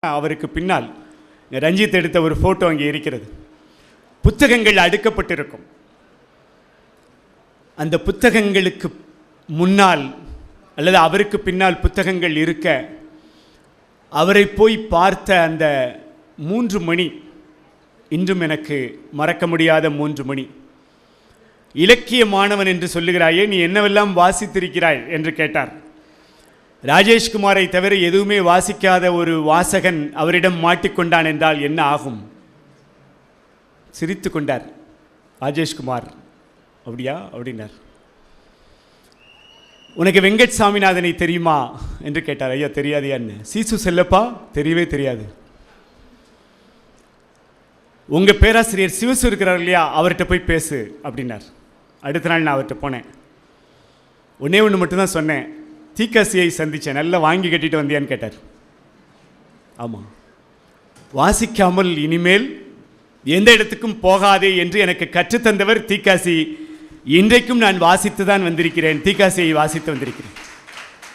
அவருக்கு பின்னால் ரஞ்சித் எடுத்த ஒரு ஃபோட்டோ அங்கே இருக்கிறது. புத்தகங்கள் அடுக்கப்பட்டிருக்கும். அந்த புத்தகங்களுக்கு முன்னால் அல்லது அவருக்கு பின்னால் புத்தகங்கள் இருக்க அவரை போய் பார்த்த அந்த 3 மணி இன்றும் எனக்கு மறக்க முடியாத 3 மணி. இலக்கிய மாணவன் என்று சொல்லுகிறாயே, நீ என்னவெல்லாம் வாசித்திருக்கிறாய் என்று கேட்டார். ராஜேஷ்குமாரை தவிர எதுவுமே வாசிக்காத ஒரு வாசகன் அவரிடம் மாட்டிக்கொண்டான் என்றால் என்ன ஆகும்? சிரித்து கொண்டார் ராஜேஷ்குமார். அப்படியா அப்படின்னார். உனக்கு வெங்கட் சாமிநாதனை தெரியுமா என்று கேட்டார். ஐயா தெரியாது. என்ன சீசு செல்லப்பா? தெரியவே தெரியாது. உங்கள் பேராசிரியர் சிவசு இருக்கிறார் இல்லையா, அவர்கிட்ட போய் பேசு அப்படின்னார். அடுத்த நாள் நான் அவர்கிட்ட போனேன். ஒன்றே ஒன்று மட்டும்தான் சொன்னேன். தீக்காசியை சந்தித்தேன். நல்லா வாங்கி கட்டிட்டு வந்தியான்னு கேட்டார். ஆமாம், வாசிக்காமல் இனிமேல் எந்த இடத்துக்கும் போகாதே என்று எனக்கு கற்றுத்தந்தவர் தீக்காசி. இன்றைக்கும் நான் வாசித்து தான் வந்திருக்கிறேன். தீக்காசியை வாசித்து வந்திருக்கிறேன்.